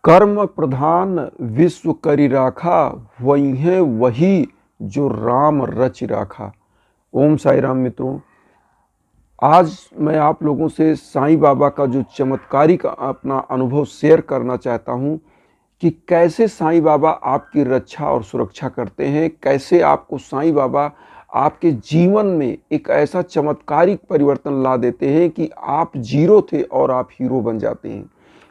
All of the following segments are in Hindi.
कर्म प्रधान विश्व करि राखा, वही वही जो राम रच राखा। ओम साई राम मित्रों, आज मैं आप लोगों से साईं बाबा का जो चमत्कारिक अपना अनुभव शेयर करना चाहता हूँ कि कैसे साईं बाबा आपकी रक्षा और सुरक्षा करते हैं, कैसे आपको साईं बाबा आपके जीवन में एक ऐसा चमत्कारिक परिवर्तन ला देते हैं कि आप जीरो थे और आप हीरो बन जाते हैं।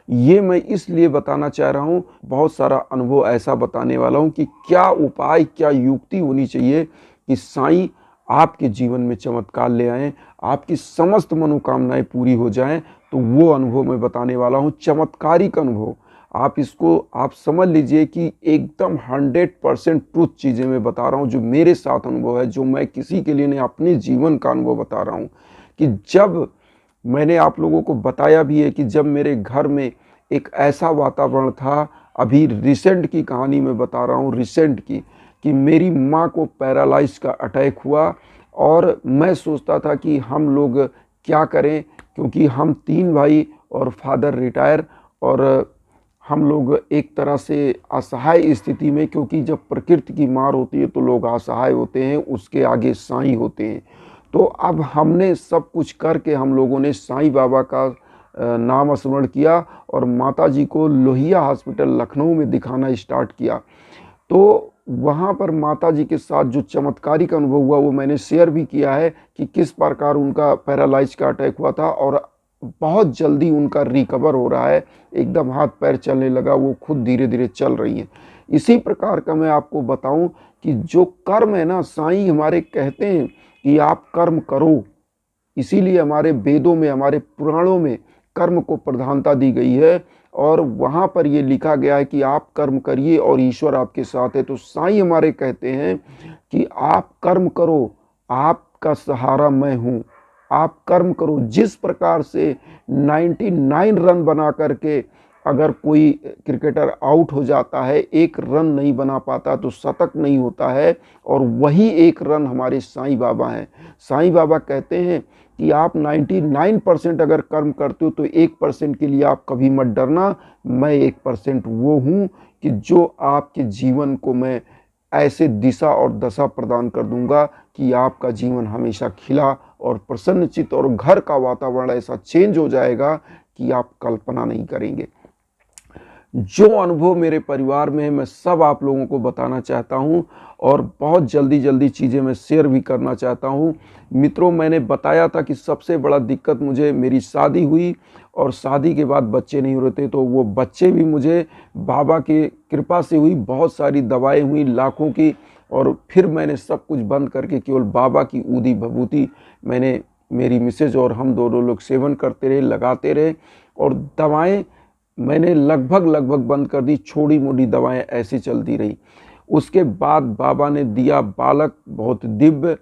ये मैं इसलिए बताना चाह रहा हूँ, बहुत सारा अनुभव ऐसा बताने वाला हूँ कि क्या उपाय, क्या युक्ति होनी चाहिए कि साईं आपके जीवन में चमत्कार ले आएँ, आपकी समस्त मनोकामनाएं पूरी हो जाएं। तो वो अनुभव मैं बताने वाला हूँ, चमत्कारिक अनुभव। आप समझ लीजिए कि एकदम 100% ट्रूथ चीज़ें मैं बता रहा हूँ, जो मेरे साथ अनुभव है, जो मैं किसी के लिए नहीं, अपने जीवन का अनुभव बता रहा हूँ। कि जब मैंने आप लोगों को बताया भी है कि जब मेरे घर में एक ऐसा वातावरण था, अभी रिसेंट की कहानी मैं बता रहा हूँ, रिसेंट की, कि मेरी माँ को पैरालाइज का अटैक हुआ और मैं सोचता था कि हम लोग क्या करें, क्योंकि हम 3 भाई और फादर रिटायर, और हम लोग एक तरह से असहाय स्थिति में, क्योंकि जब प्रकृति की मार होती है तो लोग असहाय होते हैं, उसके आगे साईं होते हैं। तो अब हमने सब कुछ करके हम लोगों ने साईं बाबा का नाम स्मरण किया और माताजी को लोहिया हॉस्पिटल लखनऊ में दिखाना स्टार्ट किया। तो वहाँ पर माताजी के साथ जो चमत्कारिक अनुभव हुआ वो मैंने शेयर भी किया है कि किस प्रकार उनका पैरालाइज का अटैक हुआ था और बहुत जल्दी उनका रिकवर हो रहा है, एकदम हाथ पैर चलने लगा, वो खुद धीरे धीरे चल रही हैं। इसी प्रकार का मैं आपको बताऊं कि जो कर्म है ना, साईं हमारे कहते हैं कि आप कर्म करो। इसीलिए हमारे वेदों में, हमारे पुराणों में कर्म को प्रधानता दी गई है और वहाँ पर ये लिखा गया है कि आप कर्म करिए और ईश्वर आपके साथ है। तो साईं हमारे कहते हैं कि आप कर्म करो, आपका सहारा मैं हूँ, आप कर्म करो। जिस प्रकार से 99 रन बना करके अगर कोई क्रिकेटर आउट हो जाता है, एक रन नहीं बना पाता तो शतक नहीं होता है, और वही एक रन हमारे साईं बाबा हैं। साईं बाबा कहते हैं कि आप 99% अगर कर्म करते हो तो 1% के लिए आप कभी मत डरना। मैं 1% वो हूँ कि जो आपके जीवन को मैं ऐसे दिशा और दशा प्रदान कर दूंगा कि आपका जीवन हमेशा खिला और प्रसन्नचित, और घर का वातावरण ऐसा चेंज हो जाएगा कि आप कल्पना नहीं करेंगे। जो अनुभव मेरे परिवार में है मैं सब आप लोगों को बताना चाहता हूं और बहुत जल्दी जल्दी चीज़ें मैं शेयर भी करना चाहता हूं। मित्रों, मैंने बताया था कि सबसे बड़ा दिक्कत मुझे, मेरी शादी हुई और शादी के बाद बच्चे नहीं हो रहे थे, तो वो बच्चे भी मुझे बाबा की कृपा से हुई। बहुत सारी दवाएं हुई लाखों की, और फिर मैंने सब कुछ बंद करके केवल बाबा की ऊदी भभूति मैंने, मेरी मिसेज और हम दोनों लोग सेवन करते रहे, लगाते रहे, और दवाएं मैंने लगभग बंद कर दी। छोटी मोटी दवाएं ऐसी चलती रही। उसके बाद बाबा ने दिया बालक, बहुत दिव्य,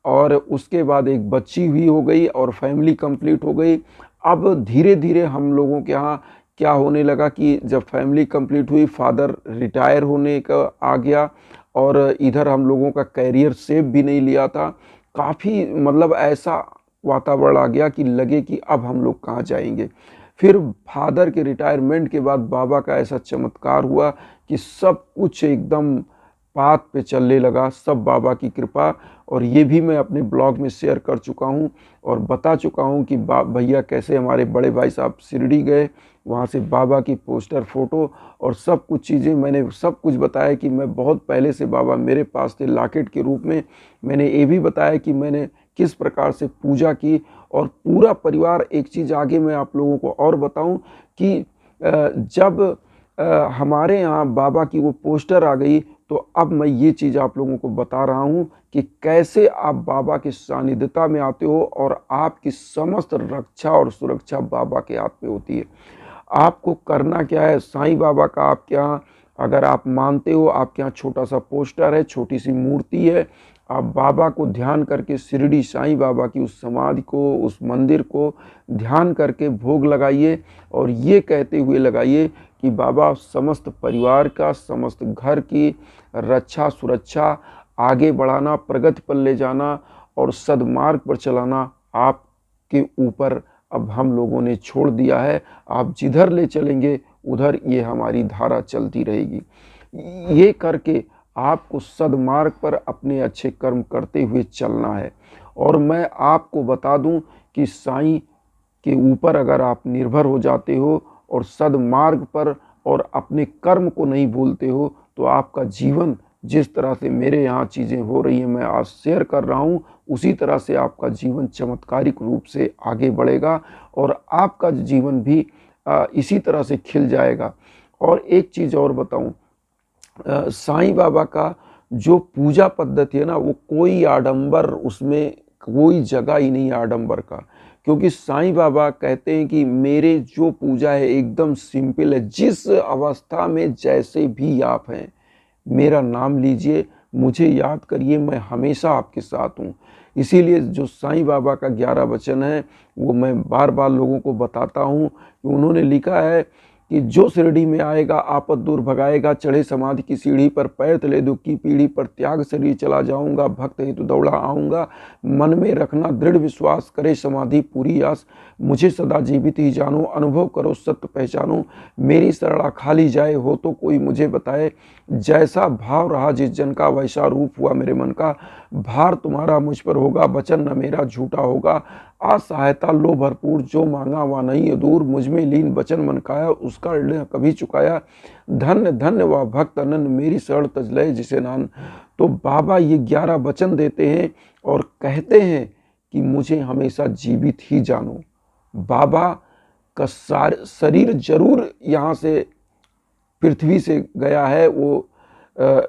और उसके बाद एक बच्ची भी हो गई और फैमिली कंप्लीट हो गई। अब धीरे धीरे हम लोगों के यहाँ क्या होने लगा कि जब फैमिली कंप्लीट हुई, फादर रिटायर होने का आ गया, और इधर हम लोगों का कैरियर सेफ भी नहीं लिया था। काफ़ी मतलब ऐसा वातावरण आ गया कि लगे कि अब हम लोग कहाँ जाएंगे। फिर फादर के रिटायरमेंट के बाद बाबा का ऐसा चमत्कार हुआ कि सब कुछ एकदम पाथ पे चलने लगा, सब बाबा की कृपा। और ये भी मैं अपने ब्लॉग में शेयर कर चुका हूँ और बता चुका हूँ कि भैया कैसे हमारे बड़े भाई साहब शिरडी गए, वहाँ से बाबा की पोस्टर, फोटो और सब कुछ चीज़ें मैंने सब कुछ बताया कि मैं बहुत पहले से बाबा मेरे पास थे लॉकेट के रूप में। मैंने ये भी बताया कि मैंने किस प्रकार से पूजा की, और पूरा परिवार। एक चीज़ आगे मैं आप लोगों को और बताऊं कि जब हमारे यहाँ बाबा की वो पोस्टर आ गई, तो अब मैं ये चीज़ आप लोगों को बता रहा हूँ कि कैसे आप बाबा की सानिध्यता में आते हो और आपकी समस्त रक्षा और सुरक्षा बाबा के हाथ पे होती है। आपको करना क्या है, साईं बाबा का आपके यहाँ अगर आप मानते हो, आपके यहाँ छोटा सा पोस्टर है, छोटी सी मूर्ति है, आप बाबा को ध्यान करके, शिरडी साईं बाबा की उस समाधि को, उस मंदिर को ध्यान करके भोग लगाइए, और ये कहते हुए लगाइए कि बाबा समस्त परिवार का, समस्त घर की रक्षा सुरक्षा, आगे बढ़ाना, प्रगति पर ले जाना और सद्मार्ग पर चलाना आपके ऊपर अब हम लोगों ने छोड़ दिया है। आप जिधर ले चलेंगे उधर ये हमारी धारा चलती रहेगी। ये करके आपको सद्मार्ग पर अपने अच्छे कर्म करते हुए चलना है। और मैं आपको बता दूं कि साईं के ऊपर अगर आप निर्भर हो जाते हो और सद्मार्ग पर और अपने कर्म को नहीं भूलते हो, तो आपका जीवन जिस तरह से मेरे यहाँ चीज़ें हो रही हैं, मैं आज शेयर कर रहा हूँ, उसी तरह से आपका जीवन चमत्कारिक रूप से आगे बढ़ेगा और आपका जीवन भी इसी तरह से खिल जाएगा। और एक चीज़ और बताऊँ, साईं बाबा का जो पूजा पद्धति है ना, वो कोई आडंबर, उसमें कोई जगह ही नहीं आडंबर का। क्योंकि साईं बाबा कहते हैं कि मेरे जो पूजा है एकदम सिंपल है, जिस अवस्था में जैसे भी आप हैं मेरा नाम लीजिए, मुझे याद करिए, मैं हमेशा आपके साथ हूँ। इसीलिए जो साईं बाबा का 11 वचन है वो मैं बार बार लोगों को बताता हूँ कि उन्होंने लिखा है कि जो शिरडी में आएगा आपद दूर भगाएगा, चढ़े समाधि की सीढ़ी पर पैर तले दुख की पीढ़ी पर, त्याग शरीर चला जाऊंगा, भक्त हेतु दौड़ा आऊँगा, मन में रखना दृढ़ विश्वास, करे समाधि पूरी आस, मुझे सदा जीवित ही जानो, अनुभव करो सत्य पहचानो, मेरी शरणा खाली जाए हो तो कोई मुझे बताए, जैसा भाव रहा जिस जन का वैसा रूप हुआ मेरे मन का, भार तुम्हारा मुझ पर होगा, वचन न मेरा झूठा होगा, असहायता लो भरपूर, जो मांगा वह नहीं है दूर, मुझ में लीन वचन मन काया, उसका ऋण कभी चुकाया, धन्य धन्य वह भक्त अनन्य, मेरी शरण तज लय जिसे नान। तो बाबा ये 11 वचन देते हैं और कहते हैं कि मुझे हमेशा जीवित ही जानो। बाबा का शरीर जरूर यहाँ से पृथ्वी से गया है, वो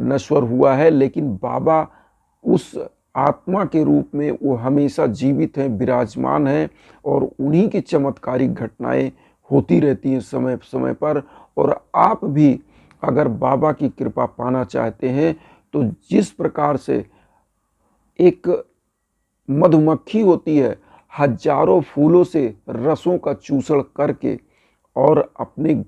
नश्वर हुआ है, लेकिन बाबा उस आत्मा के रूप में वो हमेशा जीवित हैं, विराजमान हैं और उन्हीं की चमत्कारिक घटनाएं होती रहती हैं समय समय पर। और आप भी अगर बाबा की कृपा पाना चाहते हैं तो जिस प्रकार से एक मधुमक्खी होती है, हजारों फूलों से रसों का चूसण करके और अपने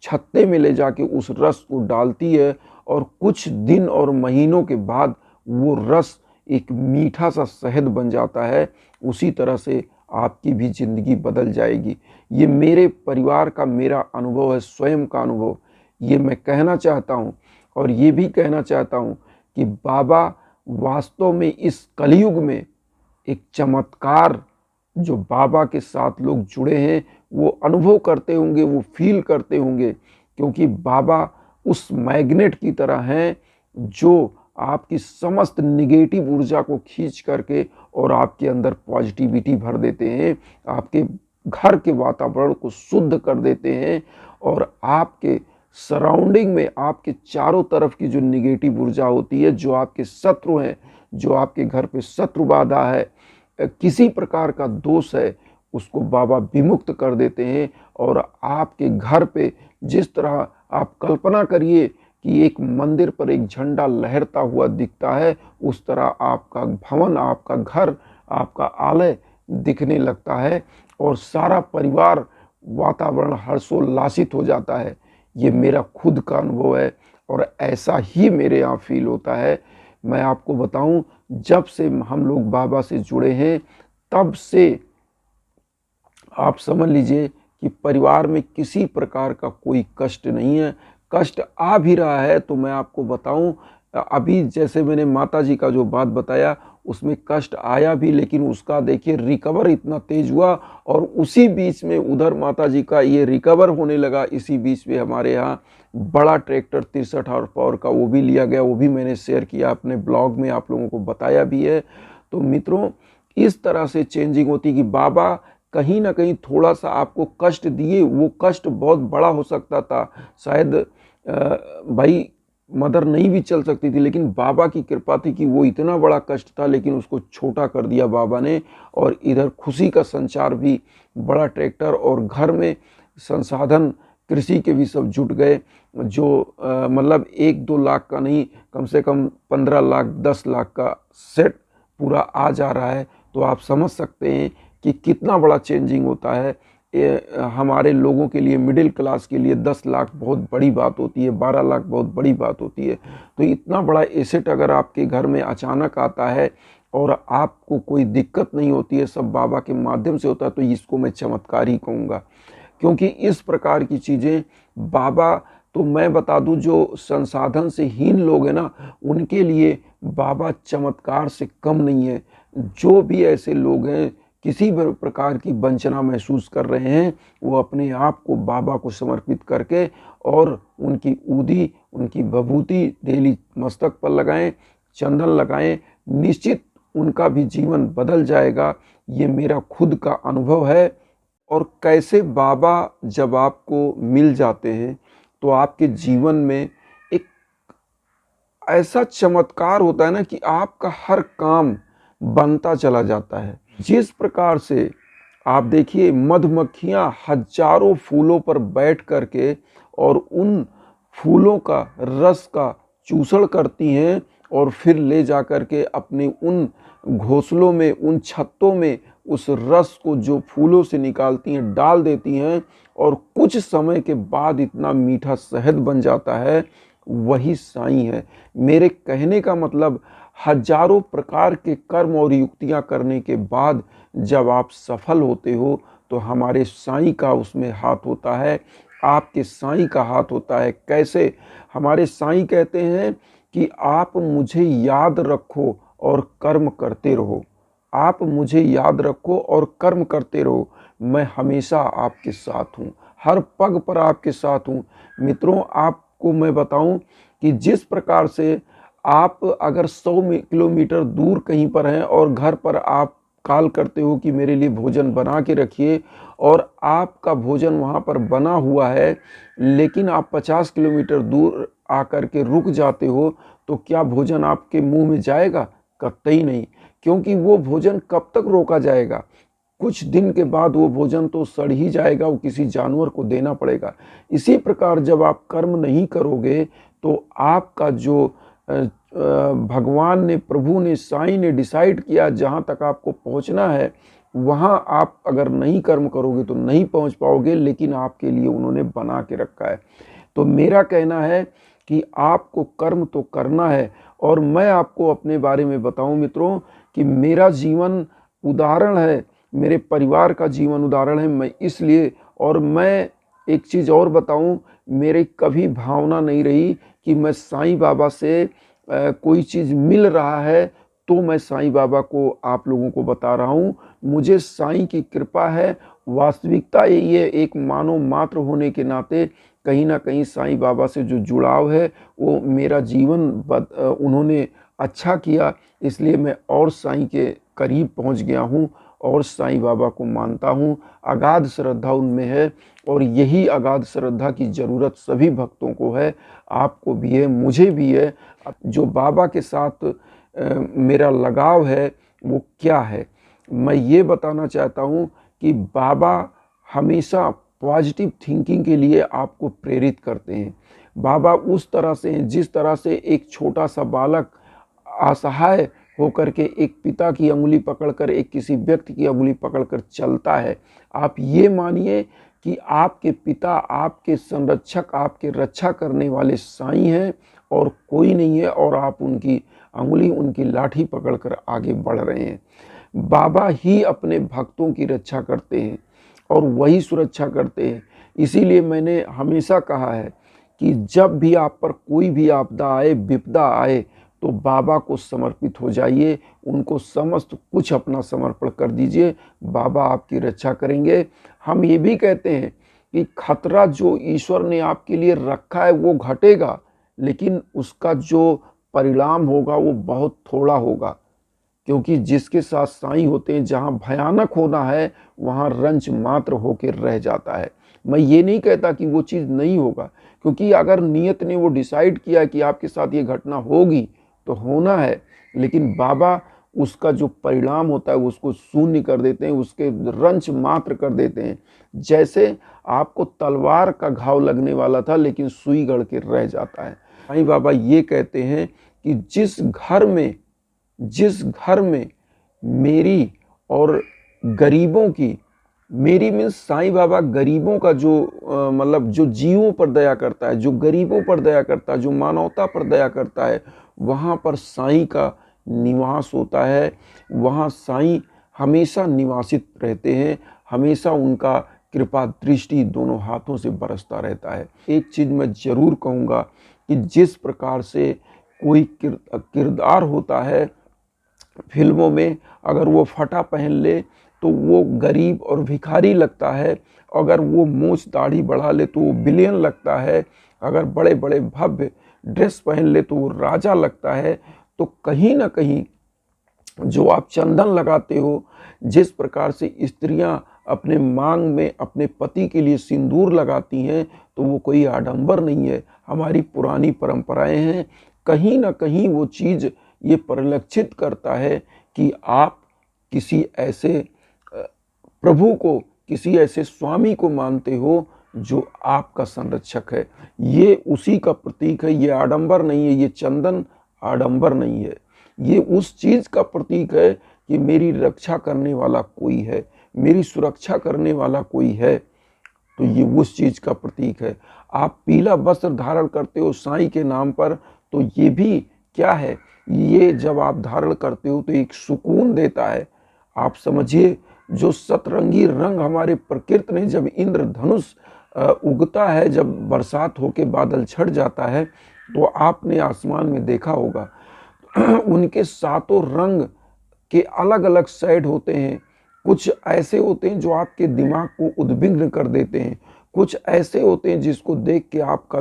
छत्ते में ले जाके उस रस को डालती है और कुछ दिन और महीनों के बाद वो रस एक मीठा सा शहद बन जाता है, उसी तरह से आपकी भी जिंदगी बदल जाएगी। ये मेरे परिवार का मेरा अनुभव है, स्वयं का अनुभव। ये मैं कहना चाहता हूँ और ये भी कहना चाहता हूँ कि बाबा वास्तव में इस कलयुग में एक चमत्कार, जो बाबा के साथ लोग जुड़े हैं वो अनुभव करते होंगे, वो फील करते होंगे, क्योंकि बाबा उस मैग्नेट की तरह हैं जो आपकी समस्त निगेटिव ऊर्जा को खींच करके और आपके अंदर पॉजिटिविटी भर देते हैं, आपके घर के वातावरण को शुद्ध कर देते हैं और आपके सराउंडिंग में, आपके चारों तरफ की जो निगेटिव ऊर्जा होती है, जो आपके शत्रु हैं, जो आपके घर पे शत्रु बाधा है, किसी प्रकार का दोष है, उसको बाबा विमुक्त कर देते हैं। और आपके घर पे जिस तरह आप कल्पना करिए कि एक मंदिर पर एक झंडा लहरता हुआ दिखता है, उस तरह आपका भवन, आपका घर, आपका आलय दिखने लगता है और सारा परिवार, वातावरण हर्षोल्लासित हो जाता है। ये मेरा खुद का अनुभव है और ऐसा ही मेरे यहाँ फील होता है। मैं आपको बताऊं, जब से हम लोग बाबा से जुड़े हैं तब से आप समझ लीजिए कि परिवार में किसी प्रकार का कोई कष्ट नहीं है। कष्ट आ भी रहा है तो मैं आपको बताऊं, अभी जैसे मैंने माता जी का जो बात बताया उसमें कष्ट आया भी, लेकिन उसका देखिए रिकवर इतना तेज हुआ और उसी बीच में उधर माता जी का ये रिकवर होने लगा। इसी बीच में हमारे यहाँ बड़ा ट्रैक्टर 63 हॉर्स पावर का वो भी लिया गया, वो भी मैंने शेयर किया अपने ब्लॉग में, आप लोगों को बताया भी है। तो मित्रों, इस तरह से चेंजिंग होती कि बाबा कहीं ना कहीं थोड़ा सा आपको कष्ट दिए, वो कष्ट बहुत बड़ा हो सकता था, शायद भाई मदर नहीं भी चल सकती थी, लेकिन बाबा की कृपा थी कि वो इतना बड़ा कष्ट था लेकिन उसको छोटा कर दिया बाबा ने। और इधर खुशी का संचार भी, बड़ा ट्रैक्टर और घर में संसाधन कृषि के भी सब जुट गए, जो मतलब 1-2 लाख का नहीं, कम से कम 15 लाख 10 लाख का सेट पूरा आ जा रहा है। तो आप समझ सकते हैं कि कितना बड़ा चेंजिंग होता है। हमारे लोगों के लिए, मिडिल क्लास के लिए 10 लाख बहुत बड़ी बात होती है, 12 लाख बहुत बड़ी बात होती है। तो इतना बड़ा एसेट अगर आपके घर में अचानक आता है और आपको कोई दिक्कत नहीं होती है, सब बाबा के माध्यम से होता है, तो इसको मैं चमत्कार ही कहूँगा। क्योंकि इस प्रकार की चीज़ें बाबा तो मैं बता दूं, जो संसाधन से हीन लोग हैं ना, उनके लिए बाबा चमत्कार से कम नहीं है। जो भी ऐसे लोग हैं किसी भी प्रकार की वंचना महसूस कर रहे हैं, वो अपने आप को बाबा को समर्पित करके और उनकी ऊदी, उनकी विभूति डेली मस्तक पर लगाएं, चंदन लगाएं, निश्चित उनका भी जीवन बदल जाएगा। ये मेरा खुद का अनुभव है। और कैसे बाबा जब आपको मिल जाते हैं तो आपके जीवन में एक ऐसा चमत्कार होता है ना कि आपका हर काम बनता चला जाता है। जिस प्रकार से आप देखिए, मधुमक्खियां हजारों फूलों पर बैठ करके और उन फूलों का रस का चूसण करती हैं और फिर ले जा कर के अपने उन घोंसलों में, उन छत्तों में उस रस को जो फूलों से निकालती हैं डाल देती हैं, और कुछ समय के बाद इतना मीठा शहद बन जाता है, वही साईं है। मेरे कहने का मतलब, हजारों प्रकार के कर्म और युक्तियां करने के बाद जब आप सफल होते हो तो हमारे साईं का उसमें हाथ होता है, आपके साईं का हाथ होता है। कैसे? हमारे साईं कहते हैं कि आप मुझे याद रखो और कर्म करते रहो। आप मुझे याद रखो और कर्म करते रहो, मैं हमेशा आपके साथ हूँ, हर पग पर आपके साथ हूँ। मित्रों, आपको मैं बताऊं कि जिस प्रकार से आप अगर 100 किलोमीटर दूर कहीं पर हैं और घर पर आप कॉल करते हो कि मेरे लिए भोजन बना के रखिए, और आपका भोजन वहाँ पर बना हुआ है, लेकिन आप 50 किलोमीटर दूर आकर के रुक जाते हो, तो क्या भोजन आपके मुंह में जाएगा? कतई नहीं, क्योंकि वो भोजन कब तक रोका जाएगा? कुछ दिन के बाद वो भोजन तो सड़ ही जाएगा, वो किसी जानवर को देना पड़ेगा। इसी प्रकार जब आप कर्म नहीं करोगे तो आपका जो भगवान ने, प्रभु ने, साईं ने डिसाइड किया जहाँ तक आपको पहुँचना है, वहाँ आप अगर नहीं कर्म करोगे तो नहीं पहुँच पाओगे, लेकिन आपके लिए उन्होंने बना के रखा है। तो मेरा कहना है कि आपको कर्म तो करना है। और मैं आपको अपने बारे में बताऊं मित्रों कि मेरा जीवन उदाहरण है, मेरे परिवार का जीवन उदाहरण है। मैं इसलिए, और मैं एक चीज़ और बताऊं, मेरे कभी भावना नहीं रही कि मैं साईं बाबा से कोई चीज़ मिल रहा है तो मैं साईं बाबा को आप लोगों को बता रहा हूँ। मुझे साईं की कृपा है। वास्तविकता यही है, एक मानव मात्र होने के नाते कहीं ना कहीं साईं बाबा से जो जुड़ाव है वो मेरा जीवन उन्होंने अच्छा किया, इसलिए मैं और साईं के करीब पहुंच गया हूं और साईं बाबा को मानता हूं। अगाध श्रद्धा उनमें है, और यही अगाध श्रद्धा की ज़रूरत सभी भक्तों को है, आपको भी है, मुझे भी है। जो बाबा के साथ मेरा लगाव है वो क्या है, मैं ये बताना चाहता हूँ कि बाबा हमेशा पॉजिटिव थिंकिंग के लिए आपको प्रेरित करते हैं। बाबा उस तरह से हैं जिस तरह से एक छोटा सा बालक असहाय होकर के एक पिता की अंगुली पकड़कर, एक किसी व्यक्ति की अंगुली पकड़कर चलता है। आप ये मानिए कि आपके पिता, आपके संरक्षक, आपके रक्षा करने वाले साईं हैं और कोई नहीं है, और आप उनकी अंगुली, उनकी लाठी पकड़कर आगे बढ़ रहे हैं। बाबा ही अपने भक्तों की रक्षा करते हैं और वही सुरक्षा करते हैं। इसीलिए मैंने हमेशा कहा है कि जब भी आप पर कोई भी आपदा आए, विपदा आए, तो बाबा को समर्पित हो जाइए, उनको समस्त कुछ अपना समर्पण कर दीजिए, बाबा आपकी रक्षा करेंगे। हम ये भी कहते हैं कि खतरा जो ईश्वर ने आपके लिए रखा है वो घटेगा, लेकिन उसका जो परिणाम होगा वो बहुत थोड़ा होगा, क्योंकि जिसके साथ साईं होते हैं, जहाँ भयानक होना है वहाँ रंच मात्र होकर रह जाता है। मैं ये नहीं कहता कि वो चीज़ नहीं होगा, क्योंकि अगर नियत ने वो डिसाइड किया है कि आपके साथ ये घटना होगी तो होना है, लेकिन बाबा उसका जो परिणाम होता है उसको शून्य कर देते हैं, उसके रंच मात्र कर देते हैं। जैसे आपको तलवार का घाव लगने वाला था लेकिन सुई गड़ के रह जाता है। साईं बाबा ये कहते हैं कि जिस घर में मेरी और गरीबों की, मेरी मीन्स साईं बाबा गरीबों का जो मतलब जो जीवों पर दया करता है, जो गरीबों पर दया करता है, जो मानवता पर दया करता है, वहाँ पर साईं का निवास होता है। वहाँ साईं हमेशा निवासित रहते हैं, हमेशा उनका कृपा दृष्टि दोनों हाथों से बरसता रहता है। एक चीज़ मैं ज़रूर कहूँगा कि जिस प्रकार से कोई किरदार होता है फिल्मों में, अगर वो फटा पहन ले तो वो गरीब और भिखारी लगता है, अगर वो मूछ दाढ़ी बढ़ा ले तो वो विलेन लगता है, अगर बड़े बड़े भव्य ड्रेस पहन ले तो वो राजा लगता है। तो कहीं ना कहीं जो आप चंदन लगाते हो, जिस प्रकार से स्त्रियां अपने मांग में अपने पति के लिए सिंदूर लगाती हैं, तो वो कोई आडंबर नहीं है, हमारी पुरानी परंपराएं हैं। कहीं ना कहीं वो चीज़ ये परिलक्षित करता है कि आप किसी ऐसे प्रभु को, किसी ऐसे स्वामी को मानते हो जो आपका संरक्षक है। ये उसी का प्रतीक है, ये आडंबर नहीं है, ये चंदन आडंबर नहीं है, ये उस चीज़ का प्रतीक है कि मेरी रक्षा करने वाला कोई है, मेरी सुरक्षा करने वाला कोई है। तो ये उस चीज़ का प्रतीक है। आप पीला वस्त्र धारण करते हो साईं के नाम पर, तो ये भी क्या है, ये जब आप धारण करते हो तो एक सुकून देता है। आप समझिए, जो सतरंगी रंग हमारे प्रकृति ने, जब इंद्रधनुष उगता है, जब बरसात होके बादल छट जाता है, तो आपने आसमान में देखा होगा उनके सातों रंग के अलग अलग साइड होते हैं। कुछ ऐसे होते हैं जो आपके दिमाग को उद्विग्न कर देते हैं, कुछ ऐसे होते हैं जिसको देख के आपका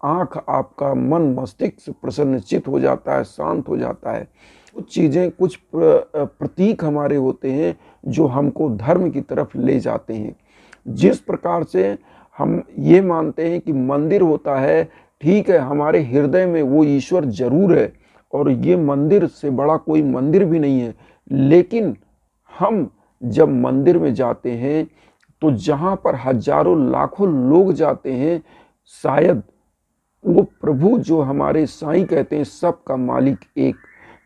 आँख, आपका मन, मस्तिष्क प्रसन्नचित हो जाता है, शांत हो जाता है। कुछ चीज़ें, कुछ प्रतीक हमारे होते हैं जो हमको धर्म की तरफ ले जाते हैं। जिस प्रकार से हम ये मानते हैं कि मंदिर होता है, ठीक है, हमारे हृदय में वो ईश्वर जरूर है और ये मंदिर से बड़ा कोई मंदिर भी नहीं है, लेकिन हम जब मंदिर में जाते हैं तो जहाँ पर हजारों लाखों लोग जाते हैं, शायद वो प्रभु जो हमारे साईं कहते हैं सबका मालिक एक,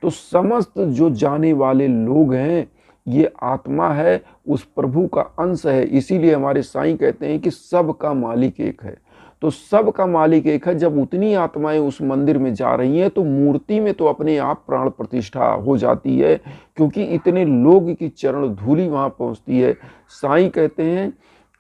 तो समस्त जो जाने वाले लोग हैं ये आत्मा है, उस प्रभु का अंश है। इसीलिए हमारे साईं कहते हैं कि सबका मालिक एक है। तो सबका मालिक एक है। जब उतनी आत्माएं उस मंदिर में जा रही हैं तो मूर्ति में तो अपने आप प्राण प्रतिष्ठा हो जाती है, क्योंकि इतने लोग की चरण धूलि वहाँ पहुँचती है। साईं कहते हैं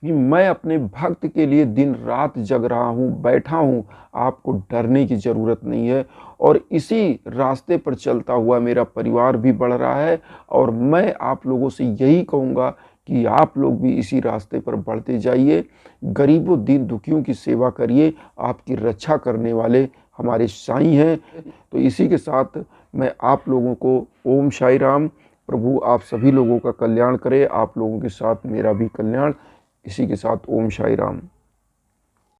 कि मैं अपने भक्त के लिए दिन रात जग रहा हूँ, बैठा हूँ, आपको डरने की ज़रूरत नहीं है। और इसी रास्ते पर चलता हुआ मेरा परिवार भी बढ़ रहा है, और मैं आप लोगों से यही कहूँगा कि आप लोग भी इसी रास्ते पर बढ़ते जाइए, गरीबों दीन दुखियों की सेवा करिए। आपकी रक्षा करने वाले हमारे साईं हैं। तो इसी के साथ मैं आप लोगों को ओम साई राम। प्रभु आप सभी लोगों का कल्याण करे, आप लोगों के साथ मेरा भी कल्याण। इसी के साथ ओम साई राम।